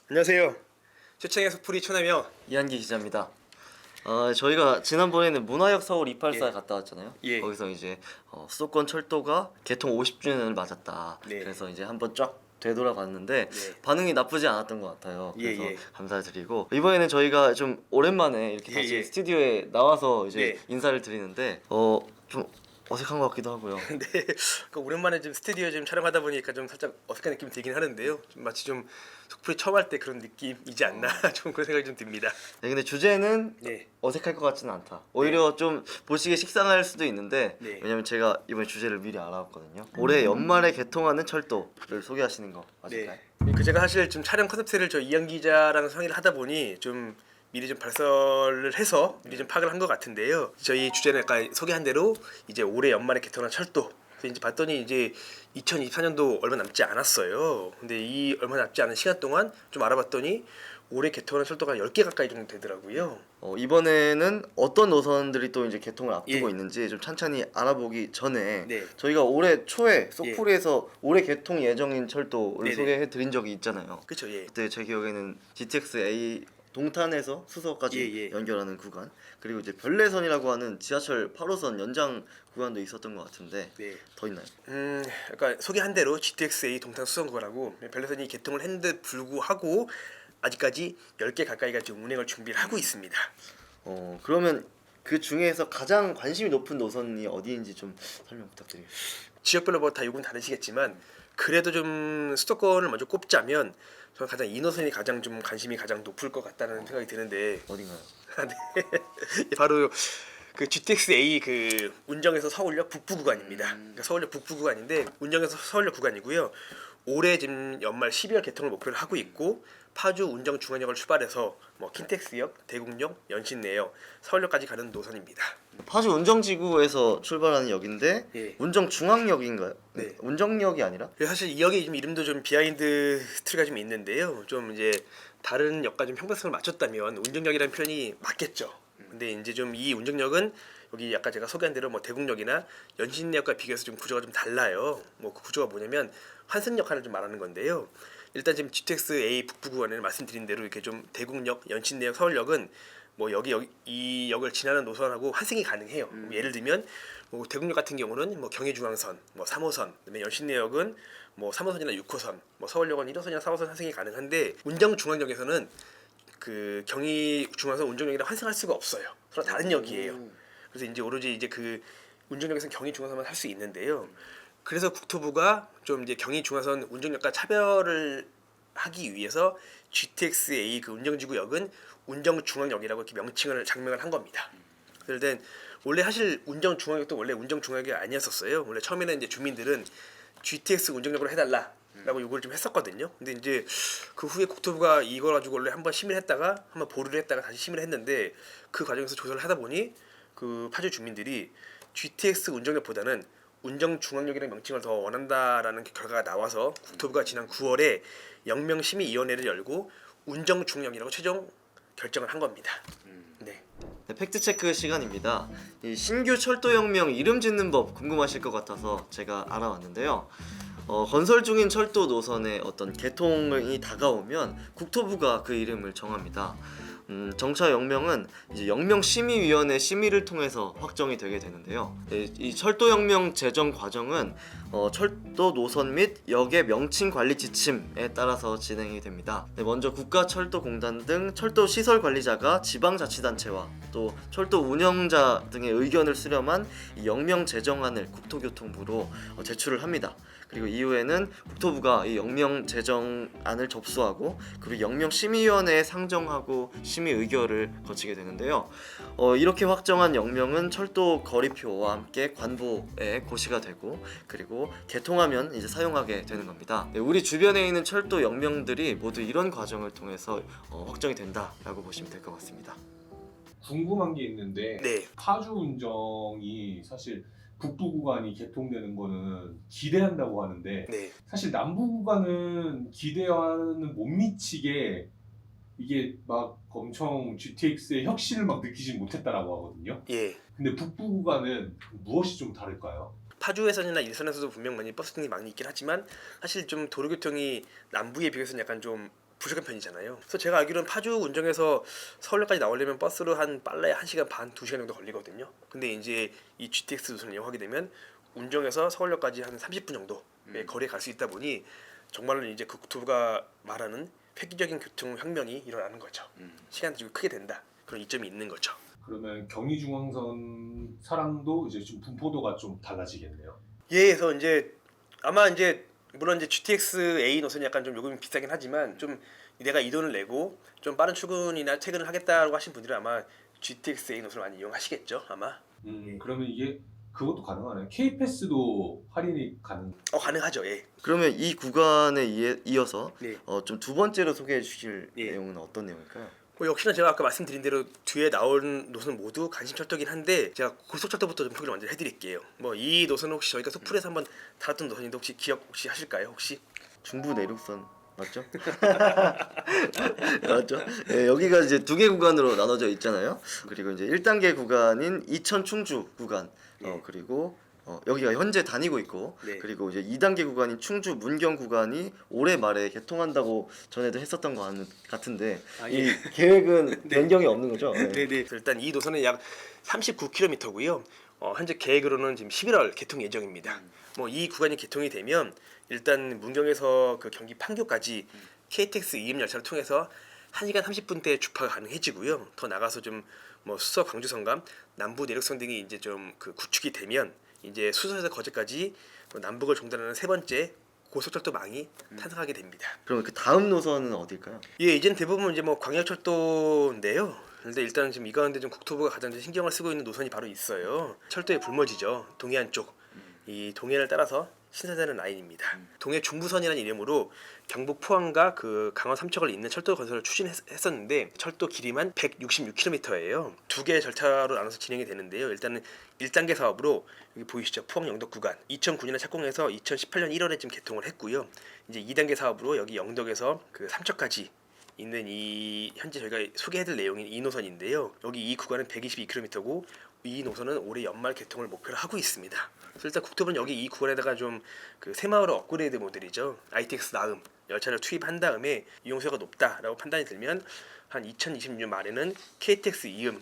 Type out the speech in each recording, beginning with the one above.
안녕하세요. 최창의 속풀이 초남이요. 이한기 기자입니다. 저희가 지난번에는 문화역 서울 284 예. 갔다 왔잖아요. 예. 거기서 이제 수도권 철도가 개통 50주년을 맞았다. 네. 그래서 이제 한번 쫙 되돌아봤는데 네. 반응이 나쁘지 않았던 것 같아요. 예, 그래서 예. 감사드리고 이번에는 저희가 좀 오랜만에 이렇게 예, 다시 예. 스튜디오에 나와서 이제 네. 인사를 드리는데 좀 어색한 것 같기도 하고요. 네. 그 오랜만에 좀 스튜디오 좀 촬영하다 보니까 좀 살짝 어색한 느낌이 들긴 하는데요. 좀 마치 좀 속풀이 처음 할 때 그런 느낌이지 않나 좀 그런 생각이 좀 듭니다. 네, 근데 주제는 네. 어색할 것 같지는 않다. 오히려 좀 보시기에 식상할 수도 있는데 네. 왜냐면 제가 이번에 주제를 미리 알아봤거든요. 올해 연말에 개통하는 철도를 소개하시는 거 맞을까요? 네. 그 제가 사실 좀 촬영 컨셉트를 저 이현 기자랑 상의를 하다 보니 좀 미리 좀 발설을 해서 미리 좀 파악을 한 것 같은데요. 저희 주제는 아까 소개한 대로 이제 올해 연말에 개통한 철도. 그래서 이제 봤더니 이제 2024년도 얼마 남지 않았어요. 근데 이 얼마 남지 않은 시간 동안 좀 알아봤더니 올해 개통한 철도가 10개 가까이 정도 되더라고요. 이번에는 어떤 노선들이 또 이제 개통을 앞두고 예. 있는지 좀 찬찬히 알아보기 전에 네. 저희가 올해 초에 속풀이에서 올해 개통 예정인 철도를 네네. 소개해 드린 적이 있잖아요. 그쵸, 예. 그때 제 기억에는 GTX A 동탄에서 수서까지 예, 예. 연결하는 구간, 그리고 이제 별내선이라고 하는 지하철 8호선 연장 구간도 있었던 것 같은데 네. 더 있나요? 아까 소개한 대로 GTX-A 동탄 수성구라고 별내선이 개통을 했는데 불구하고 아직까지 10개 가까이가 지금 운행을 준비를 하고 있습니다. 그러면 그 중에서 가장 관심이 높은 노선이 어디인지 좀 설명 부탁드리겠습니다. 지역별로 뭐 다 요금 다르시겠지만 그래도 좀 수도권을 먼저 꼽자면 저는 가장 이 노선이 가장 좀 관심이 가장 높을 것 같다는 생각이 드는데 어딘가요? 네. 바로 그 GTX-A 그 운정에서 서울역 북부 구간입니다. 그러니까 서울역 북부 구간인데 운정에서 서울역 구간이고요. 올해 지금 연말 12월 개통을 목표로 하고 있고 파주 운정 중앙역을 출발해서 뭐 킨텍스역, 대곡역, 연신내역, 서울역까지 가는 노선입니다. 파주 운정지구에서 출발하는 역인데 예. 운정중앙역인가요? 네. 운정역이 아니라? 그래서 사실 이 역의 좀 이름도 좀 비하인드 스토리가 좀 있는데요. 좀 이제 다른 역과 좀 형평성을 맞췄다면 운정역이라는 표현이 맞겠죠. 근데 이제 좀 이 운정역은 여기 아까 제가 소개한 대로 뭐 대곡역이나 연신역과 비교해서 좀 구조가 좀 달라요. 뭐 그 구조가 뭐냐면 환승 역할을 좀 말하는 건데요. 일단 지금 GTX-A 북부 구간에는 말씀드린 대로 이렇게 좀 대곡역, 연신내역, 서울역은 뭐 여기 이 역을 지나는 노선하고 환승이 가능해요. 예를 들면 뭐 대곡역 같은 경우는 뭐 경의중앙선, 뭐 3호선, 그다음에 연신내역은 뭐 3호선이나 6호선, 뭐 서울역은 1호선이나 4호선 환승이 가능한데 운정중앙역에서는 그 경의중앙선 운정역이랑 환승할 수가 없어요. 서로 다른 역이에요. 그래서 이제 오로지 이제 그 운정역에서는 경의중앙선만 할 수 있는데요. 그래서 국토부가 좀 이제 경의중앙선 운정역과 차별을 하기 위해서 GTX-A 그 운정지구역은 운정중앙역이라고 이렇게 명칭을 장명을 한 겁니다. 그럴 원래 사실 운정중앙역도 원래 운정중앙역이 아니었었어요. 원래 처음에는 이제 주민들은 GTX 운정역으로 해달라라고 요구를 좀 했었거든요. 근데 이제 그 후에 국토부가 이걸 가지고 원래 한번 심의를 했다가 한번 보류를 했다가 다시 심의를 했는데 그 과정에서 조사를 하다 보니 그 파주 주민들이 GTX 운정역보다는 운정중앙역이라는 명칭을 더 원한다라는 결과가 나와서 국토부가 지난 9월에 영명심의위원회를 열고 운정중앙역이라고 최종 결정을 한 겁니다. 네. 네, 팩트체크 시간입니다. 이 신규 철도혁명 이름 짓는 법 궁금하실 것 같아서 제가 알아왔는데요. 건설 중인 철도 노선의 어떤 개통이 다가오면 국토부가 그 이름을 정합니다. 정차 영명은 이제 영명심의위원회 심의를 통해서 확정이 되게 되는데요. 이 철도혁명 제정 과정은 철도 노선 및 역의 명칭 관리 지침에 따라서 진행이 됩니다. 먼저 국가철도공단 등 철도 시설 관리자가 지방자치단체와 또 철도 운영자 등의 의견을 수렴한 이 영명 제정안을 국토교통부로 제출을 합니다. 그리고 이후에는 국토부가 이 영명 제정안을 접수하고 그리고 영명심의위원회에 상정하고 심의 의결을 거치게 되는데요. 이렇게 확정한 영명은 철도 거리표와 함께 관보에 고시가 되고 그리고 개통하면 이제 사용하게 되는 겁니다. 네, 우리 주변에 있는 철도 영명들이 모두 이런 과정을 통해서 확정이 된다라고 보시면 될 것 같습니다. 궁금한 게 있는데 네. 파주 운정이 사실 북부 구간이 개통되는 거는 기대한다고 하는데 네. 사실 남부 구간은 기대와는 못 미치게 이게 막 엄청 GTX의 혁신을 막 느끼진 못했다라고 하거든요. 예. 근데 북부 구간은 무엇이 좀 다를까요? 파주에서나 일선에서도 분명 많이 버스 등이 많이 있긴 하지만 사실 좀 도로교통이 남부에 비해서는 약간 좀 부족한 편이잖아요. 그래서 제가 알기로는 파주 운정에서 서울역까지 나오려면 버스로 한 빨라야 1시간 반, 2시간 정도 걸리거든요. 근데 이제 이 GTX 노선을 이용하게 되면 운정에서 서울역까지 한 30분 정도의 거리에 갈 수 있다 보니 정말로 이제 그 국토부가 말하는 획기적인 교통혁명이 일어나는 거죠. 시간이 좀 크게 된다. 그런 이점이 있는 거죠. 그러면 경의중앙선 사랑도 이제 좀 분포도가 좀 달라지겠네요. 예, 그래서 이제 아마 이제 물론 이제 GTX A 노선이 약간 좀 요금이 비싸긴 하지만 좀 내가 이 돈을 내고 좀 빠른 출근이나 퇴근을 하겠다고 하신 분들은 아마 GTX A 노선을 많이 이용하시겠죠, 아마. 그러면 이게 그것도 가능하네요. K패스도 할인이 가능. 가능하죠, 예. 그러면 이 구간에 이어서 네. 좀 두 번째로 소개해 주실 예. 내용은 어떤 내용일까요? 역시나 제가 아까 말씀드린 대로 뒤에 나온 노선은 모두 간신철도긴 한데 제가 고속철도부터 좀 소개를 먼저 해드릴게요. 뭐 이 노선은 혹시 저희가 속풀에서 한번 다뤘던 노선인데 혹시 기억 혹시 하실까요? 혹시? 중부 내륙선 맞죠? 맞죠? 예, 여기가 이제 두 개 구간으로 나눠져 있잖아요. 그리고 이제 1단계 구간인 이천 충주 구간, 네. 그리고 여기가 현재 다니고 있고, 네. 그리고 이제 2단계 구간인 충주 문경 구간이 올해 말에 개통한다고 전에도 했었던 거 같은데 이 예. 계획은 변경이 없는 거죠? 네. 네네. 일단 이 노선은 약 39km고요. 현재 계획으로는 지금 11월 개통 예정입니다. 뭐 이 구간이 개통이 되면 일단 문경에서 그 경기 판교까지 KTX 2임 열차를 통해서 1시간 30분대 주파가 가능해지고요. 더 나가서 좀 뭐 수서 광주 성감, 남부 내륙선 등이 이제 좀 그 구축이 되면 이제 수서에서 거제까지 남북을 종단하는 세 번째 고속철도망이 탄생하게 됩니다. 그럼 그 다음 노선은 어딜까요? 예, 이제는 대부분 이제 뭐 광역철도인데요. 근데 일단 지금 이 가운데 좀 국토부가 가장 신경을 쓰고 있는 노선이 바로 있어요. 철도의 불모지죠. 동해안 쪽. 이 동해안을 따라서 신설되는 라인입니다. 동해 중부선이라는 이름으로 경북 포항과 그 강원 삼척을 잇는 철도 건설을 추진했었는데 철도 길이만 166km예요. 두 개의 절차로 나눠서 진행이 되는데요. 일단은 1단계 사업으로 여기 보이시죠? 포항 영덕 구간 2009년에 착공해서 2018년 1월에 지금 개통을 했고요. 이제 2단계 사업으로 여기 영덕에서 그 삼척까지 있는 이 현재 저희가 소개해드릴 내용인 이 노선인데요. 여기 이 구간은 122km고 이 노선은 올해 연말 개통을 목표로 하고 있습니다. 그래서 일단 국토부는 여기 이 구간에다가 좀 그 새마을 업그레이드 모델이죠. ITX 나음 열차를 투입한 다음에 이용수요가 높다라고 판단이 들면 한 2026년 말에는 KTX 이음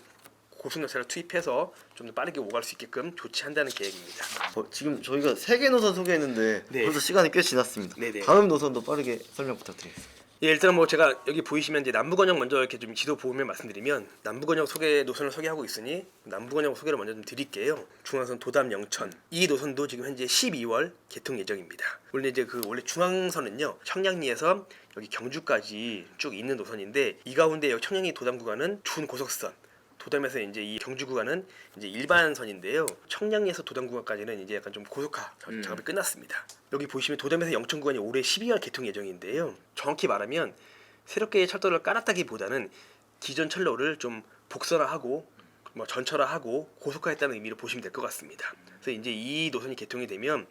고속열차를 투입해서 좀 더 빠르게 오갈 수 있게끔 조치한다는 계획입니다. 지금 저희가 세 개 노선 소개했는데 네. 벌써 시간이 꽤 지났습니다. 네네. 다음 노선도 빠르게 설명 부탁드리겠습니다. 예, 일단 뭐 제가 여기 보이시면 이제 남부건역 먼저 이렇게 좀 지도 보면 말씀드리면 남부건역 노선을 소개하고 있으니 남부건역 소개를 먼저 좀 드릴게요. 중앙선 도담 영천 이 노선도 지금 현재 12월 개통 예정입니다. 원래 이제 그 원래 중앙선은요 청량리에서 여기 경주까지 쭉 있는 노선인데 이 가운데 여기 청량리 도담 구간은 준고속선. 도담에서 이제 이 경주 구간은 이제 일반선인데요. 청량리에서 도담 구간까지는 이제 약간 좀 고속화 작업이 끝났습니다. 여기 보시면 도담에서 영천 구간이 올해 12월 개통 예정인데요. 정확히 말하면 새롭게 철도를 깔았다기보다는 기존 철로를 좀 복선화하고 뭐 전철화하고 고속화했다는 의미로 보시면 될 것 같습니다. 그래서 이제 이 노선이 개통이 되면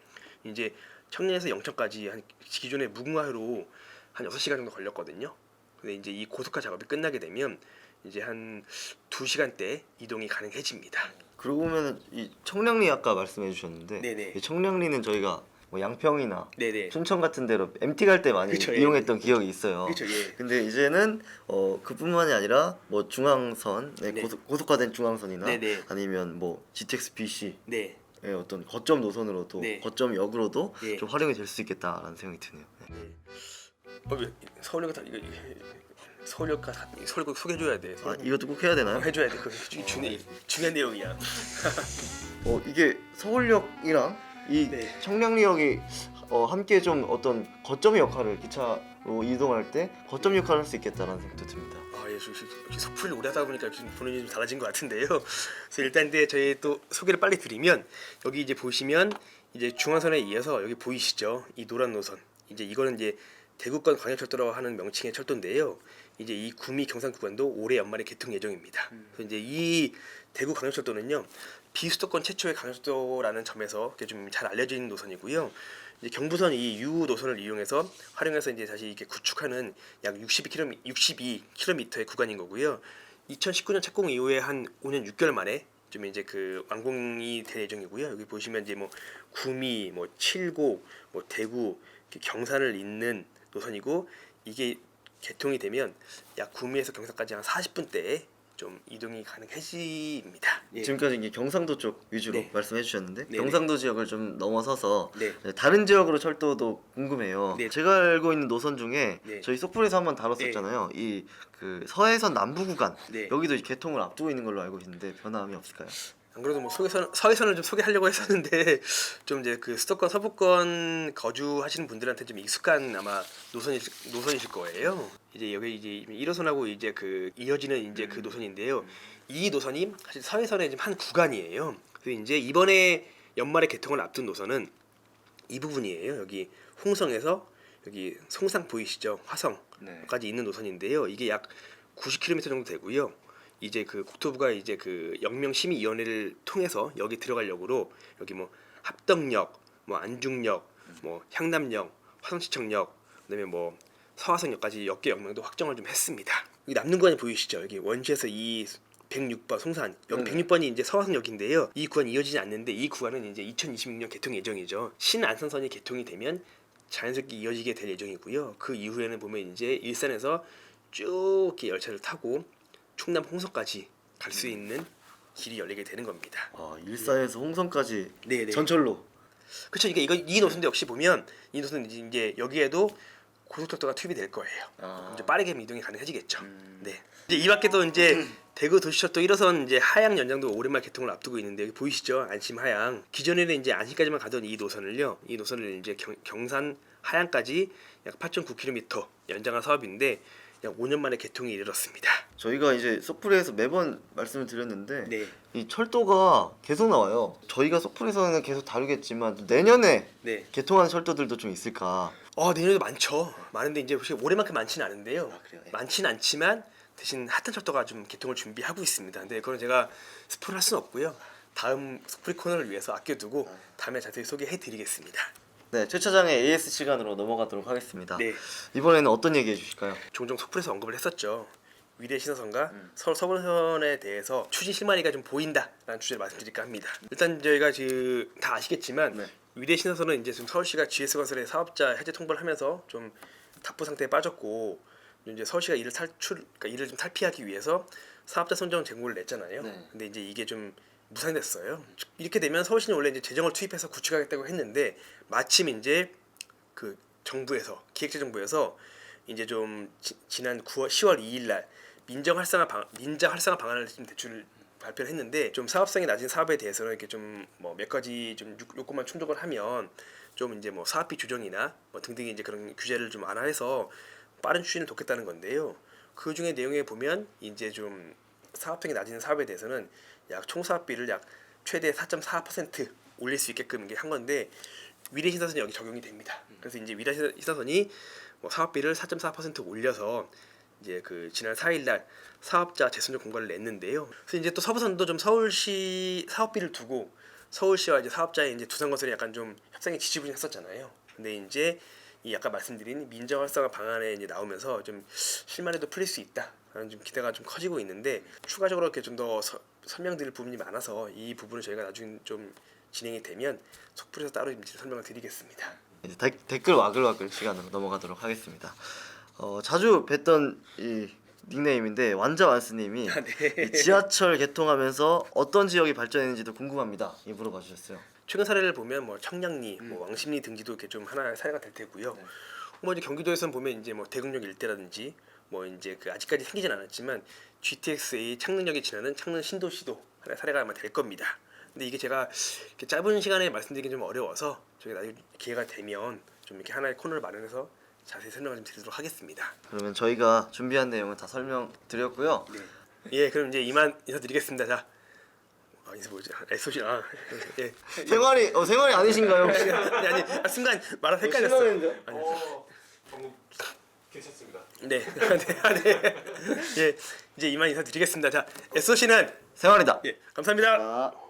이제 청량에서 영천까지 한 기존의 무궁화호로 한 6시간 정도 걸렸거든요. 근데 이제 이 고속화 작업이 끝나게 되면 이제 한 2시간대 이동이 가능해집니다. 그러고 보면 이 청량리 아까 말씀해 주셨는데 네네. 이 청량리는 저희가 뭐 양평이나 네네. 춘천 같은 데로 MT 갈 때 많이 그쵸, 예. 이용했던 기억이 있어요. 그렇죠, 예. 근데 이제는 그뿐만이 아니라 뭐 중앙선, 네. 고속화된 중앙선이나 네네. 아니면 뭐 GTX BC 네. 의 어떤 거점 노선으로도 네. 거점 역으로도 예. 좀 활용이 될 수 있겠다라는 생각이 드네요. 네. 서울역 다 이거 서울역 서울역 소개해줘야 돼. 아 이것도 꼭 해야 되나요? 해줘야 돼. 그 중요한 내용이야. 이게 서울역이랑 이 네. 청량리역이 함께 좀 어떤 거점의 역할을 기차로 이동할 때 거점 역할을 할 수 있겠다라는 생각도 듭니다. 예, 속풀이를 오래 하다 보니까 좀 보는 좀 달라진 것 같은데요. 그래서 일단 근데 저희 또 소개를 빨리 드리면 여기 이제 보시면 이제 중앙선에 이어서 여기 보이시죠? 이 노란 노선. 이제 이거는 이제 대구권 광역철도라고 하는 명칭의 철도인데요. 이제 이 구미 경산 구간도 올해 연말에 개통 예정입니다. 그래서 이제 이 대구 광역철도는요 비수도권 최초의 광역철도라는 점에서 좀 잘 알려져 있는 노선이고요. 이제 경부선 이 U 노선을 이용해서 활용해서 이제 다시 이렇게 구축하는 약 62km의 구간인 거고요. 2019년 착공 이후에 한 5년 6개월 만에 좀 이제 그 완공이 될 예정이고요. 여기 보시면 이제 뭐 구미, 뭐 칠곡, 뭐 대구, 경산을 잇는 노선이고 이게 개통이 되면 약 구미에서 경사까지 한 40분대에 좀 이동이 가능해집니다. 예. 지금까지 이게 경상도 쪽 위주로 네. 말씀해 주셨는데 네네. 경상도 지역을 좀 넘어서서 네. 다른 지역으로 철도도 궁금해요. 네. 제가 알고 있는 노선 중에 네. 저희 속풀에서 한번 다뤘었잖아요. 이 그 서해선 남부 구간 네. 여기도 개통을 앞두고 있는 걸로 알고 있는데 변함이 없을까요? 안 그래도 뭐 서해선을 좀 소개하려고 했었는데 좀 이제 그 수도권 서부권 거주하시는 분들한테 좀 익숙한 아마 노선이실 거예요. 이제 여기 이제 1호선하고 이제 그 이어지는 이제 그 노선인데요. 이 노선이 사실 서해선의 지금 한 구간이에요. 그래서 이제 이번에 연말에 개통을 앞둔 노선은 이 부분이에요. 여기 홍성에서 여기 송상 보이시죠? 화성까지 있는 노선인데요. 이게 약 90km 정도 되고요. 이제 그 국토부가 이제 그 영명심의위원회를 통해서 여기 들어가려고 여기 뭐 합덕역, 뭐 안중역, 뭐 향남역, 화성시청역, 그다음에 뭐 서화성역까지 역계 영명도 확정을 좀 했습니다. 이 남는 구간이 보이시죠? 여기 원시에서 이 106번 송산 여기 106번이 이제 서화성역인데요. 이 구간이 이어지지 않는데 이 구간은 이제 2026년 개통 예정이죠. 신안산선이 개통이 되면 자연스럽게 이어지게 될 예정이고요. 그 이후에는 보면 이제 일산에서 쭉 이렇게 열차를 타고 충남 홍성까지 갈 수 있는 길이 열리게 되는 겁니다. 일산에서 홍성까지 네네. 전철로. 그렇죠. 이 노선도 역시 보면 이 노선은 이제 여기에도 고속철도가 투입이 될 거예요. 이제 빠르게 이동이 가능해지겠죠. 네. 이제 이 밖에도 이제 대구 도시철도 1호선 이제 하양 연장도 오랜만에 개통을 앞두고 있는데 여기 보이시죠? 안심 하양. 기존에는 이제 안심까지만 가던 이 노선을 이제 경산 하양까지 약 8.9km 연장한 사업인데 약 5년 만에 개통이 이르렀습니다. 저희가 이제 속풀이에서 매번 말씀을 드렸는데 네. 이 철도가 계속 나와요. 저희가 속풀에서는 계속 다루겠지만 내년에 네. 개통하는 철도들도 좀 있을까? 내년에도 많죠. 많은데 이제 혹시 올해만큼 많지는 않은데요. 그래요? 예. 많지는 않지만 대신 핫한 철도가 좀 개통을 준비하고 있습니다. 근데 그건 제가 스포를 할 수는 없고요. 다음 스프리 코너를 위해서 아껴두고 다음에 자세히 소개해드리겠습니다. 네, 최 차장의 AS 시간으로 넘어가도록 하겠습니다. 네. 이번에는 어떤 얘기 해주실까요? 종종 속풀에서 언급을 했었죠. 위례 신호선과 서울 서울선에 대해서 추진 실마리가 좀 보인다라는 주제를 말씀드릴까 합니다. 일단 저희가 다 아시겠지만 네. 위례 신호선은 이제 지금 서울시가 GS건설의 사업자 해제 통보를 하면서 좀 답보 상태에 빠졌고 이제 서울시가 이를 좀 탈피하기 위해서 사업자 선정 제공을 냈잖아요. 네. 근데 이제 이게 좀 무산됐어요. 이렇게 되면 서울시는 원래 이제 재정을 투입해서 구축하겠다고 했는데 마침 이제 그 정부에서 기획재정부에서 이제 좀 지난 10월 2일 날 민정 활성화 방안을 좀 대출 발표를 했는데 좀 사업성이 낮은 사업에 대해서는 이렇게 좀 뭐 몇 가지 좀 요건만 충족을 하면 좀 이제 뭐 사업비 조정이나 뭐 등등 이제 그런 규제를 좀 완화해서 빠른 추진을 돕겠다는 건데요. 그 중에 내용에 보면 이제 좀 사업성이 낮은 사업에 대해서는 약 총사업비를 약 최대 4.4% 올릴 수 있게끔 이게 한 건데 위례 신사선이 여기 적용이 됩니다. 그래서 이제 위례 신사선이 뭐 사업비를 4.4% 올려서 이제 그 지난 4일 날 사업자 재선정 공고를 냈는데요. 그래서 이제 또 서부선도 좀 서울시 사업비를 두고 서울시와 이제 사업자의 이제 두산건설이 약간 좀 협상이 지지부진했었잖아요. 근데 이제 이 아까 말씀드린 민정 활성화 방안에 이제 나오면서 좀 실마리도 풀릴 수 있다라는 좀 기대가 좀 커지고 있는데 추가적으로 이렇게 좀 더 설명드릴 부분이 많아서 이 부분을 저희가 나중에 좀 진행이 되면 속풀에서 따로 설명을 드리겠습니다. 이제 댓글 와글와글 시간으로 넘어가도록 하겠습니다. 자주 뵀던 이 닉네임인데 완자완스님이 네. 이 지하철 개통하면서 어떤 지역이 발전했는지도 궁금합니다. 이 물어봐 주셨어요. 최근 사례를 보면 뭐 청량리, 뭐 왕십리 등지도 이렇게 좀 하나의 사례가 될 테고요. 뭐 이제 경기도에서는 보면 이제 뭐 대흥역 일대라든지 뭐 이제 그 아직까지 생기진 않았지만 GTX의 창릉역이 지나는 창릉 신도시도 하나의 사례가 아마 될 겁니다. 근데 이게 제가 이렇게 짧은 시간에 말씀드리기 좀 어려워서 저희가 나중에 기회가 되면 좀 이렇게 하나의 코너를 마련해서 자세히 설명을 좀 드리도록 하겠습니다. 그러면 저희가 준비한 내용은 다 설명드렸고요. 예, 그럼 이제 이만 인사드리겠습니다. 자, 인사 뭐지? SOC 예. 생활이 아니신가요? 아니 순간 말아 헷갈렸어. 실망했는데요? 방금 괜찮습니다. 네. 예, 이제 이만 인사드리겠습니다. 자, SOC는 생활이다. 예, 감사합니다. 자.